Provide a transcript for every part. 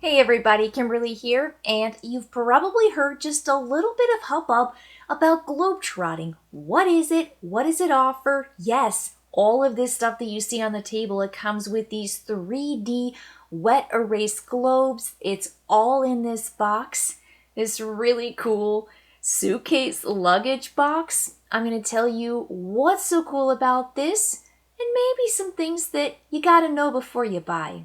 Hey everybody, Kimberly here, and you've probably heard just a little bit of hubbub about globetrotting. What is it? What does it offer? Yes, all of this stuff that you see on the table, it comes with these 3D wet erase globes. It's all in this box, this really cool suitcase luggage box. I'm going to tell you what's so cool about this and maybe some things that you got to know before you buy.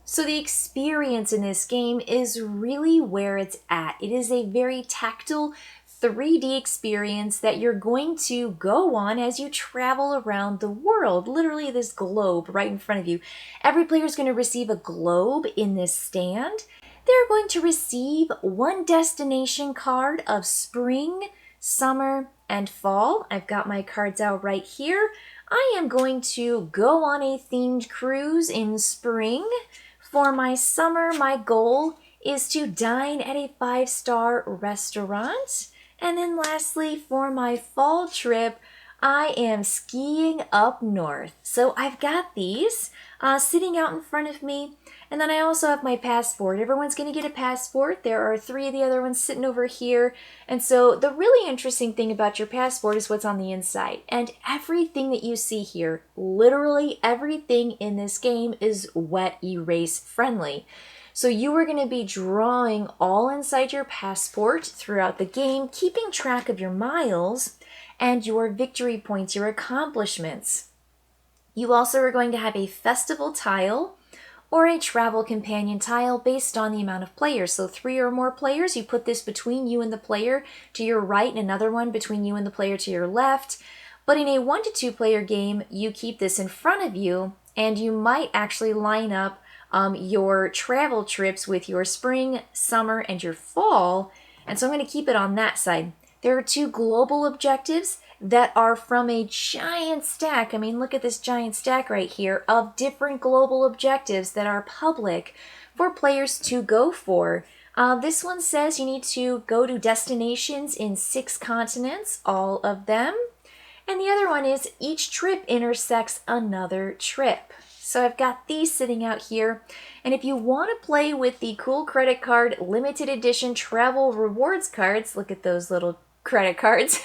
So the experience in this game is really where it's at. It is a very tactile 3D experience that you're going to go on as you travel around the world. Literally this globe right in front of you. Every player is going to receive a globe in this stand. They're going to receive one destination card of spring, summer, and fall. I've got my cards out right here. I am going to go on a themed cruise in spring. For my summer, my goal is to dine at a 5-star restaurant. And then lastly, for my fall trip, I am skiing up north. So I've got these sitting out in front of me. And then I also have my passport. Everyone's going to get a passport. There are 3 of the other ones sitting over here. And so the really interesting thing about your passport is what's on the inside. And everything that you see here, literally everything in this game is wet erase friendly. So you are going to be drawing all inside your passport throughout the game, keeping track of your miles and your victory points, your accomplishments. You also are going to have a festival tile or a travel companion tile based on the amount of players. So 3 or more players, you put this between you and the player to your right and another one between you and the player to your left. But in a 1 to 2 player game, you keep this in front of you and you might actually line up your travel trips with your spring, summer, and your fall. And so I'm going to keep it on that side. There are 2 global objectives that are from a giant stack. I mean, look at this giant stack right here of different global objectives that are public for players to go for. This one says you need to go to destinations in 6 continents, all of them. And the other one is each trip intersects another trip. So I've got these sitting out here. And if you want to play with the cool credit card limited edition travel rewards cards, look at those little credit cards,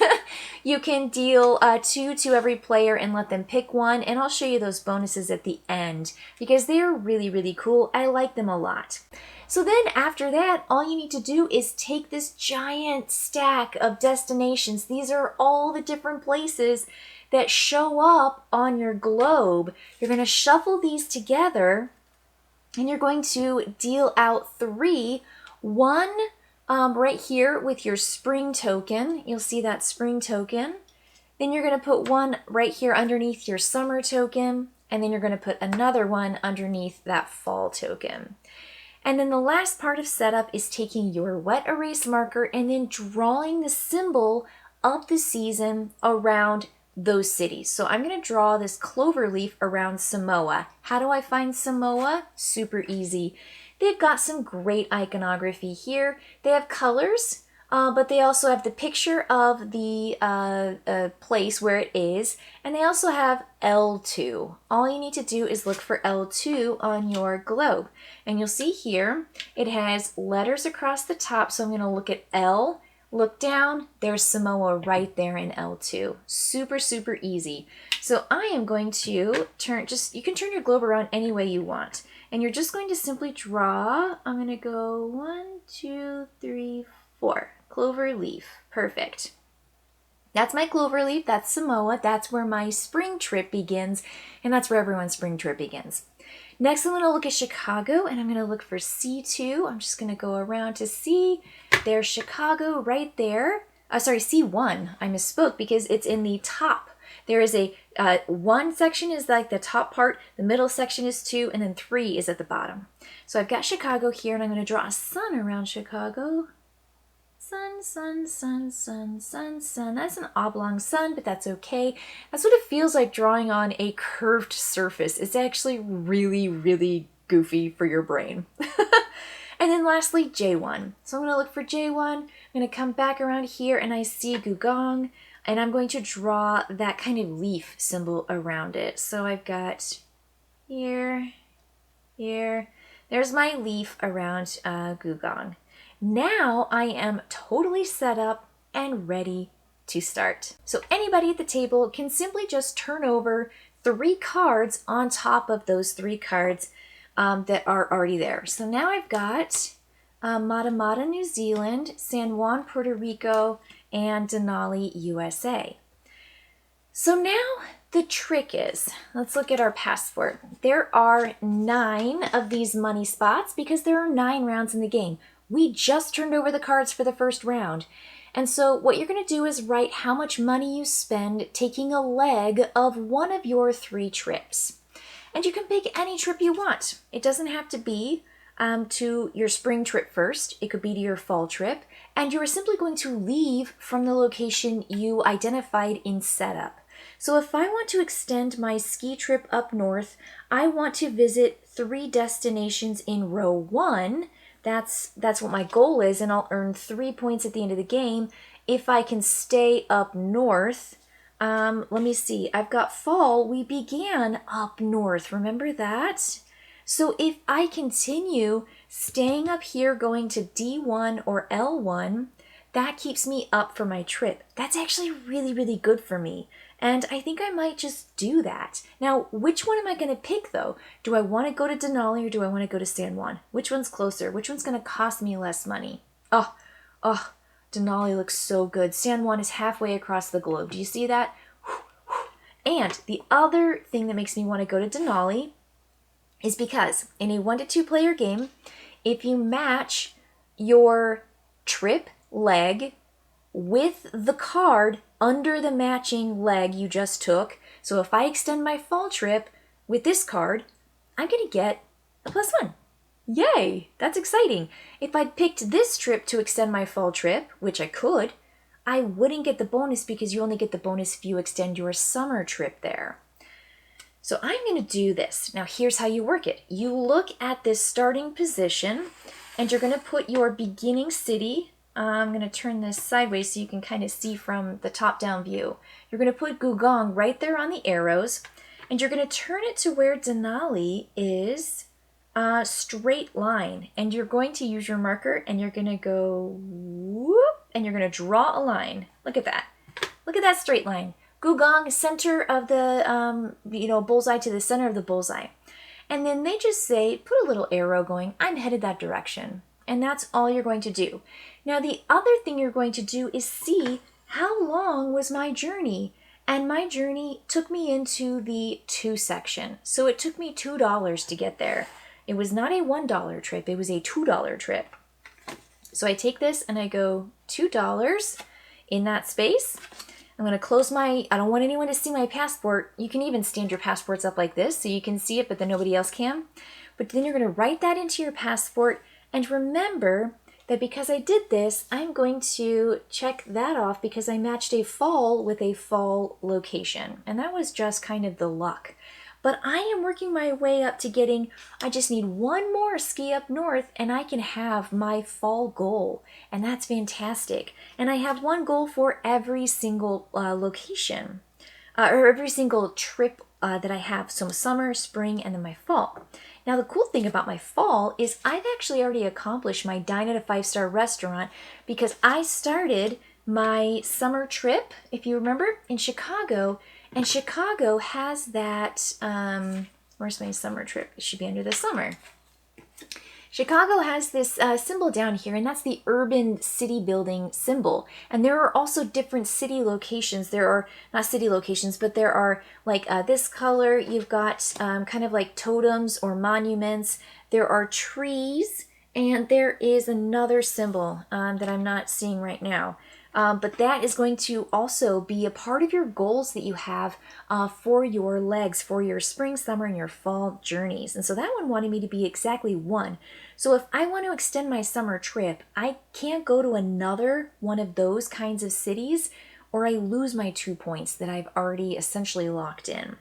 you can deal 2 to every player and let them pick one. And I'll show you those bonuses at the end because they're really, really cool. I like them a lot. So then after that, all you need to do is take this giant stack of destinations. These are all the different places that show up on your globe. You're going to shuffle these together and you're going to deal out 3. One right here with your spring token. You'll see that spring token. Then you're going to put one right here underneath your summer token. And then you're going to put another one underneath that fall token. And then the last part of setup is taking your wet erase marker and then drawing the symbol of the season around those cities. So I'm going to draw this clover leaf around Samoa. How do I find Samoa? Super easy. They've got some great iconography here. They have colors, but they also have the picture of the place where it is, and they also have L2. All you need to do is look for L2 on your globe. And you'll see here, it has letters across the top, so I'm going to look at L. Look down, there's Samoa right there in L2. Super, super easy. So I am going to you can turn your globe around any way you want. And you're just going to simply draw, I'm going to go 1, 2, 3, 4. Clover leaf. Perfect. That's my clover leaf, that's Samoa, that's where my spring trip begins, and that's where everyone's spring trip begins. Next, I'm going to look at Chicago, and I'm going to look for C2. I'm just going to go around to C. There's Chicago right there. Sorry, C1. I misspoke because it's in the top. There is a 1 section is like the top part, the middle section is 2, and then 3 is at the bottom. So I've got Chicago here, and I'm going to draw a sun around Chicago. Sun, sun, sun, sun, sun, sun. That's an oblong sun, but that's okay. That's what it feels like drawing on a curved surface. It's actually really, really goofy for your brain. And then lastly, J1. So I'm going to look for J1. I'm going to come back around here and I see Gugong, and I'm going to draw that kind of leaf symbol around it. So I've got here, here. There's my leaf around Gugong. Now I am totally set up and ready to start. So anybody at the table can simply just turn over 3 cards on top of those 3 cards that are already there. So now I've got Matamata, New Zealand, San Juan, Puerto Rico, and Denali, USA. So now the trick is, let's look at our passport. There are 9 of these money spots because there are 9 rounds in the game. We just turned over the cards for the first round. And so what you're going to do is write how much money you spend taking a leg of one of your 3 trips. And you can pick any trip you want. It doesn't have to be to your spring trip first. It could be to your fall trip. And you are simply going to leave from the location you identified in setup. So if I want to extend my ski trip up north, I want to visit 3 destinations in row 1. That's what my goal is, and I'll earn 3 points at the end of the game if I can stay up north. Let me see. I've got fall. We began up north. Remember that? So if I continue staying up here going to D1 or L1, that keeps me up for my trip. That's actually really, really good for me. And I think I might just do that. Now, which one am I going to pick though? Do I want to go to Denali or do I want to go to San Juan? Which one's closer? Which one's going to cost me less money? Oh, Denali looks so good. San Juan is halfway across the globe. Do you see that? And the other thing that makes me want to go to Denali is because in a 1 to 2 player game, if you match your trip leg with the card under the matching leg you just took, so if I extend my fall trip with this card, I'm going to get a +1. Yay! That's exciting. If I'd picked this trip to extend my fall trip, which I could, I wouldn't get the bonus because you only get the bonus if you extend your summer trip there. So I'm going to do this. Now here's how you work it. You look at this starting position and you're going to put your beginning city. I'm going to turn this sideways so you can kind of see from the top-down view. You're going to put Gugong right there on the arrows, and you're going to turn it to where Denali is a straight line. And you're going to use your marker, and you're going to go whoop, and you're going to draw a line. Look at that. Look at that straight line. Gugong, center of the bullseye to the center of the bullseye. And then they just say, put a little arrow going, I'm headed that direction. And that's all you're going to do. Now, the other thing you're going to do is see how long was my journey. And my journey took me into the 2 section. So it took me $2 to get there. It was not a $1 trip. It was a $2 trip. So I take this and I go $2 in that space. I'm going to close I don't want anyone to see my passport. You can even stand your passports up like this so you can see it, but then nobody else can. But then you're going to write that into your passport. And remember that because I did this, I'm going to check that off because I matched a fall with a fall location. And that was just kind of the luck. But I am working my way up to I just need 1 more ski up north and I can have my fall goal. And that's fantastic. And I have 1 goal for every single location or every single trip that I have. So summer, spring, and then my fall. Now, the cool thing about my fall is I've actually already accomplished my dine at a 5-star restaurant because I started my summer trip, if you remember, in Chicago. And Chicago has that, where's my summer trip? It should be under the summer. Chicago has this symbol down here, and that's the urban city building symbol. And there are also different city locations. There are, not city locations, but there are like this color. You've got kind of like totems or monuments. There are trees, and there is another symbol that I'm not seeing right now. But that is going to also be a part of your goals that you have for your legs, for your spring, summer, and your fall journeys. And so that one wanted me to be exactly 1. So if I want to extend my summer trip, I can't go to another one of those kinds of cities or I lose my 2 points that I've already essentially locked in.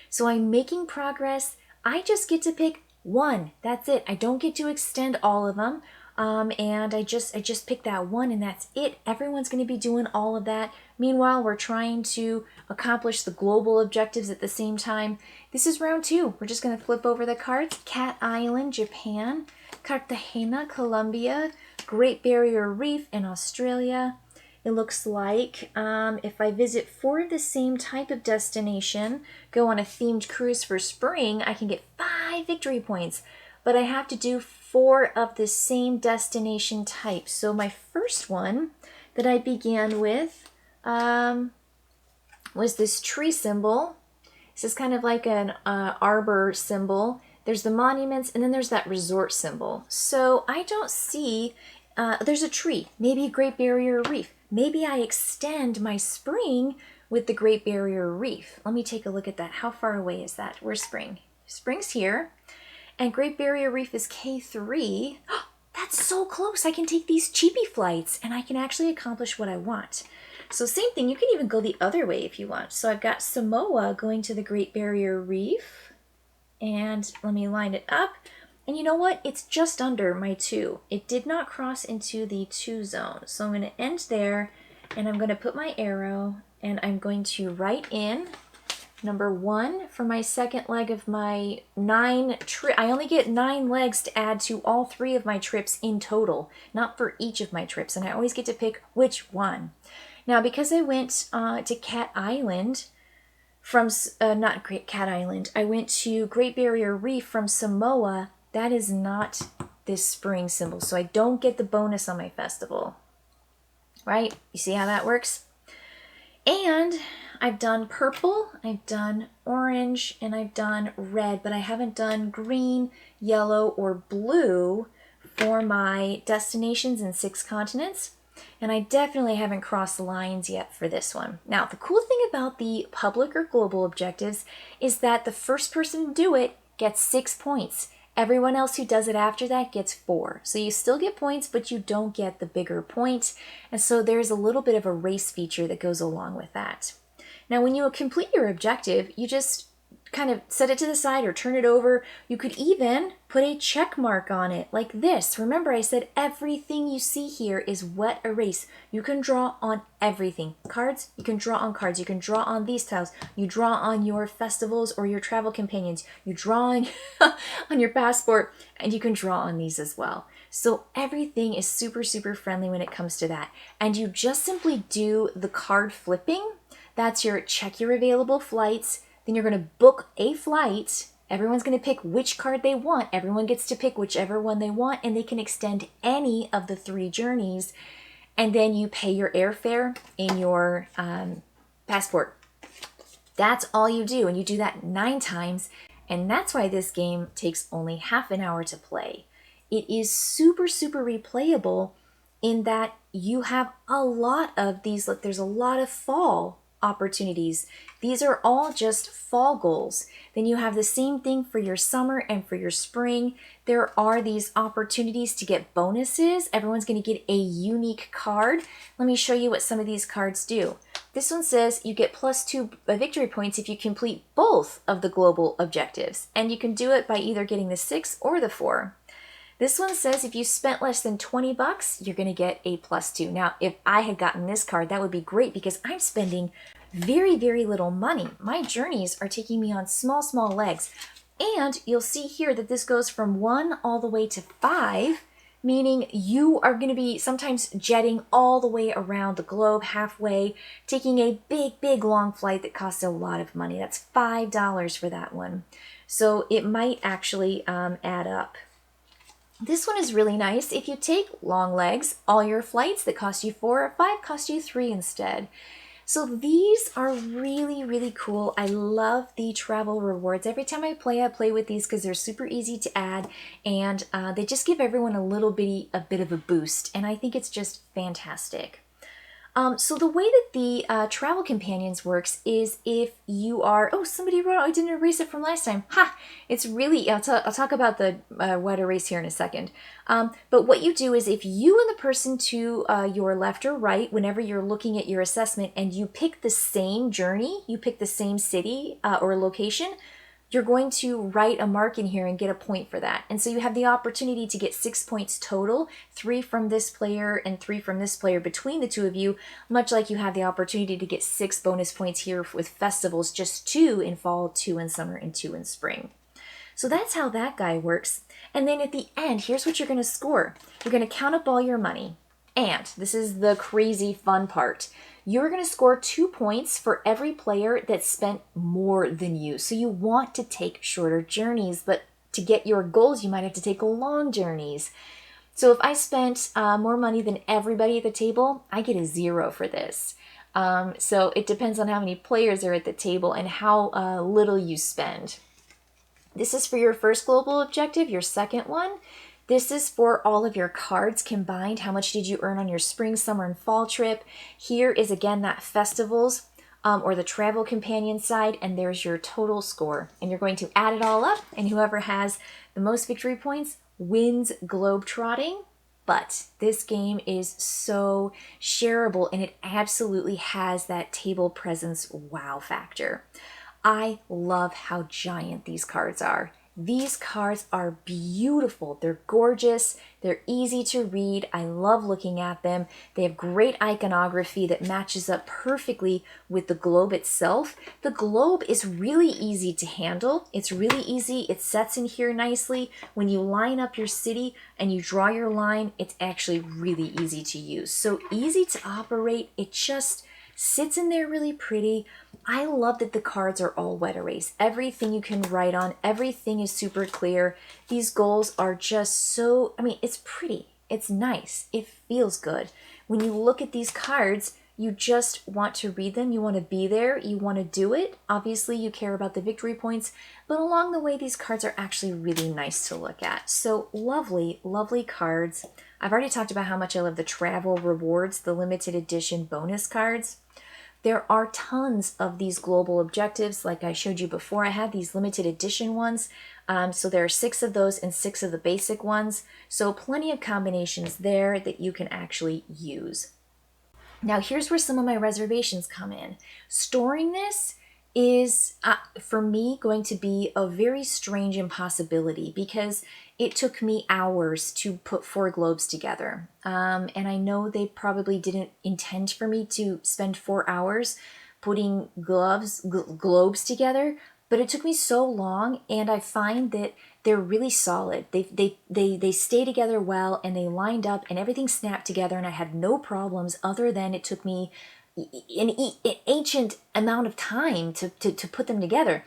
So I'm making progress. I just get to pick One, that's it. I don't get to extend all of them. And I just picked that one and that's it. Everyone's going to be doing all of that. Meanwhile, we're trying to accomplish the global objectives at the same time. This is round 2. We're just going to flip over the cards. Cat Island, Japan. Cartagena, Colombia. Great Barrier Reef in Australia. It looks like if I visit 4 of the same type of destination, go on a themed cruise for spring, I can get 5 victory points. But I have to do 4 of the same destination type. So my first one that I began with was this tree symbol. This is kind of like an arbor symbol. There's the monuments, and then there's that resort symbol. So I don't see, there's a tree, maybe a Great Barrier Reef. Maybe I extend my spring with the Great Barrier Reef. Let me take a look at that. How far away is that? Where's spring? Spring's here. And Great Barrier Reef is K3. That's so close. I can take these cheapy flights and I can actually accomplish what I want. So same thing, you can even go the other way if you want. So I've got Samoa going to the Great Barrier Reef. And let me line it up. And you know what? It's just under my 2. It did not cross into the 2 zone. So I'm going to end there and I'm going to put my arrow and I'm going to write in number 1 for my second leg of my 9 trip. I only get 9 legs to add to all 3 of my trips in total, not for each of my trips. And I always get to pick which one. Now, because I went to Cat Island from, not Great Cat Island, I went to Great Barrier Reef from Samoa. That is not this spring symbol, so I don't get the bonus on my festival, right? You see how that works? And I've done purple, I've done orange, and I've done red, but I haven't done green, yellow, or blue for my destinations in 6 continents. And I definitely haven't crossed the lines yet for this one. Now, the cool thing about the public or global objectives is that the first person to do it gets 6 points. Everyone else who does it after that gets 4. So you still get points, but you don't get the bigger point. And so there's a little bit of a race feature that goes along with that. Now, when you complete your objective, you just kind of set it to the side or turn it over. You could even put a check mark on it like this. Remember, I said everything you see here is wet erase. You can draw on everything. Cards, you can draw on cards. You can draw on these tiles. You draw on your festivals or your travel companions. You draw on, on your passport, and you can draw on these as well. So everything is super, super friendly when it comes to that. And you just simply do the card flipping. That's your check your available flights. Then you're going to book a flight. Everyone's going to pick which card they want. Everyone gets to pick whichever one they want, and they can extend any of the 3 journeys. And then you pay your airfare in your passport. That's all you do, and you do that 9 times. And that's why this game takes only half an hour to play. It is super, super replayable in that you have a lot of these. Look, there's a lot of fall opportunities. These are all just fall goals. Then you have the same thing for your summer and for your spring. There are these opportunities to get bonuses. Everyone's going to get a unique card. Let me show you what some of these cards do. This one says you get +2 victory points if you complete both of the global objectives. And you can do it by either getting the 6 or the 4. This one says if you spent less than 20 bucks, you're going to get a +2. Now, if I had gotten this card, that would be great because I'm spending very, very little money. My journeys are taking me on small, small legs. And you'll see here that this goes from 1 all the way to 5, meaning you are going to be sometimes jetting all the way around the globe halfway, taking a big, big long flight that costs a lot of money. That's $5 for that one. So it might actually add up. This one is really nice. If you take long legs, all your flights that cost you 4 or 5 cost you 3 instead. So these are really, really cool. I love the travel rewards. Every time I play with these because they're super easy to add, and they just give everyone a bit of a boost, and I think it's just fantastic. So the way that the travel companions works is if you are, oh, somebody wrote, I didn't erase it from last time. Ha! It's really, I'll talk about the wet erase here in a second. But what you do is if you and the person to your left or right, whenever you're looking at your assessment and you pick the same journey, you pick the same city or location, you're going to write a mark in here and get a point for that. And so you have the opportunity to get 6 points total, 3 from this player and 3 from this player between the two of you, much like you have the opportunity to get 6 bonus points here with festivals, just 2 in fall, 2 in summer, and 2 in spring. So that's how that guy works. And then at the end, here's what you're going to score. You're going to count up all your money. And this is the crazy fun part. You're going to score 2 points for every player that spent more than you. So you want to take shorter journeys, but to get your goals, you might have to take long journeys. So if I spent more money than everybody at the table, I get a 0 for this. So it depends on how many players are at the table and how little you spend. This is for your first global objective, your second one. This is for all of your cards combined. How much did you earn on your spring, summer, and fall trip? Here is again that festivals or the travel companion side, and there's your total score. And you're going to add it all up, and whoever has the most victory points wins Globetrotting. But this game is so shareable, and it absolutely has that table presence wow factor. I love how giant these cards are. These cards are beautiful. They're gorgeous. They're easy to read. I love looking at them. They have great iconography that matches up perfectly with the globe itself. The globe is really easy to handle. It's really easy. It sets in here nicely. When you line up your city and you draw your line, it's actually really easy to use. So easy to operate. It just sits in there really pretty. I love that the cards are all wet erase. Everything you can write on, everything is super clear. These goals are just so, it's pretty. It's nice. It feels good. When you look at these cards, you just want to read them. You want to be there. You want to do it. Obviously, you care about the victory points, but along the way, these cards are actually really nice to look at. So lovely, lovely cards. I've already talked about how much I love the travel rewards, the limited edition bonus cards. There are tons of these global objectives. Like I showed you before, I have these limited edition ones. So there are 6 of those and 6 of the basic ones. So plenty of combinations there that you can actually use. Now here's where some of my reservations come in. Storing this is, for me, going to be a very strange impossibility because it took me hours to put 4 globes together. And I know they probably didn't intend for me to spend 4 hours putting globes together, but it took me so long, and I find that they're really solid. They stay together well, and they lined up, and everything snapped together, and I had no problems other than it took me an ancient amount of time to put them together.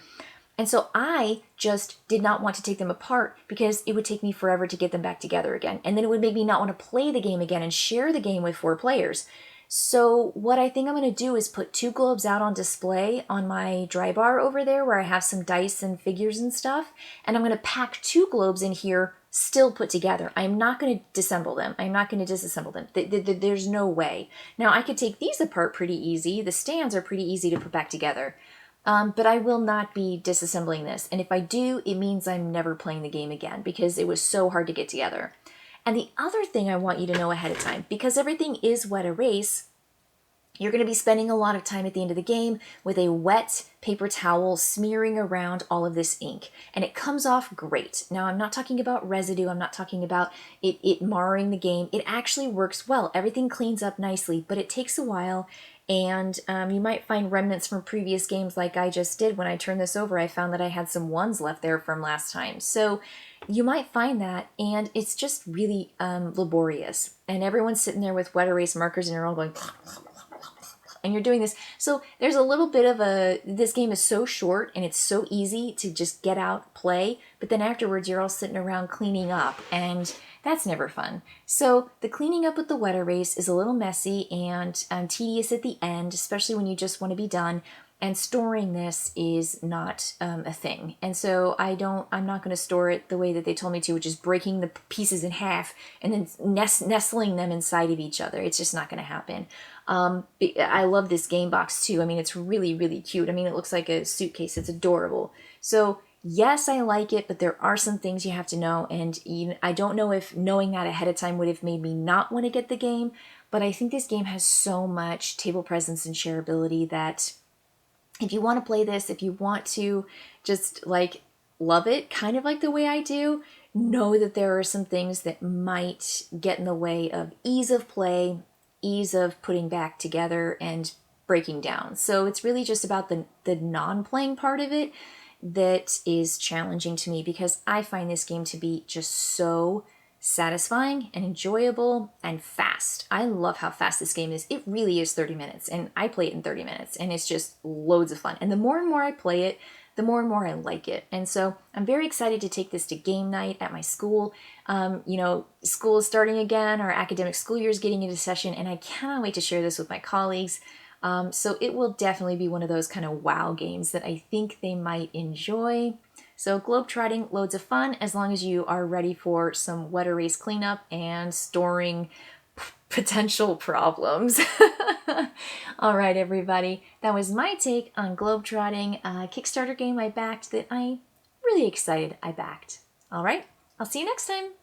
And so I just did not want to take them apart because it would take me forever to get them back together again. And then it would make me not want to play the game again and share the game with 4 players. So what I think I'm going to do is put 2 globes out on display on my dry bar over there where I have some dice and figures and stuff. And I'm going to pack 2 globes in here still put together. I'm not going to disassemble them. I'm not going to disassemble them. There's no way. Now I could take these apart pretty easy. The stands are pretty easy to put back together. But I will not be disassembling this. And if I do, it means I'm never playing the game again because it was so hard to get together. And the other thing I want you to know ahead of time, because everything is wet erase, you're going to be spending a lot of time at the end of the game with a wet paper towel smearing around all of this ink. And it comes off great. Now, I'm not talking about residue. I'm not talking about it marring the game. It actually works well. Everything cleans up nicely, but it takes a while. And you might find remnants from previous games like I just did. When I turned this over, I found that I had some 1s left there from last time. So you might find that, and it's just really laborious. And everyone's sitting there with wet erase markers, and you're all going, and you're doing this. So there's a little bit of this game is so short, and it's so easy to just get out, play. But then afterwards, you're all sitting around cleaning up, and that's never fun. So the cleaning up with the wet erase is a little messy and tedious at the end, especially when you just want to be done. And storing this is not a thing. And so I'm not going to store it the way that they told me to, which is breaking the pieces in half and then nestling them inside of each other. It's just not going to happen. I love this game box too. I mean, it's really, really cute. I mean, it looks like a suitcase. It's adorable. So yes, I like it, but there are some things you have to know. And I don't know if knowing that ahead of time would have made me not want to get the game, but I think this game has so much table presence and shareability that if you want to play this, if you want to just like love it, kind of like the way I do, know that there are some things that might get in the way of ease of play, ease of putting back together, and breaking down. So it's really just about the non-playing part of it that is challenging to me, because I find this game to be just so satisfying and enjoyable and fast. I love how fast this game is. It really is 30 minutes, and I play it in 30 minutes, and it's just loads of fun. And the more and more I play it, the more and more I like it. And so I'm very excited to take this to game night at my school. School is starting again, our academic school year is getting into session, and I cannot wait to share this with my colleagues. So it will definitely be one of those kind of wow games that I think they might enjoy. So Globetrotting, loads of fun, as long as you are ready for some wet erase cleanup and storing potential problems. All right, everybody. That was my take on Globetrotting, a Kickstarter game I backed that I'm really excited I backed. All right, I'll see you next time.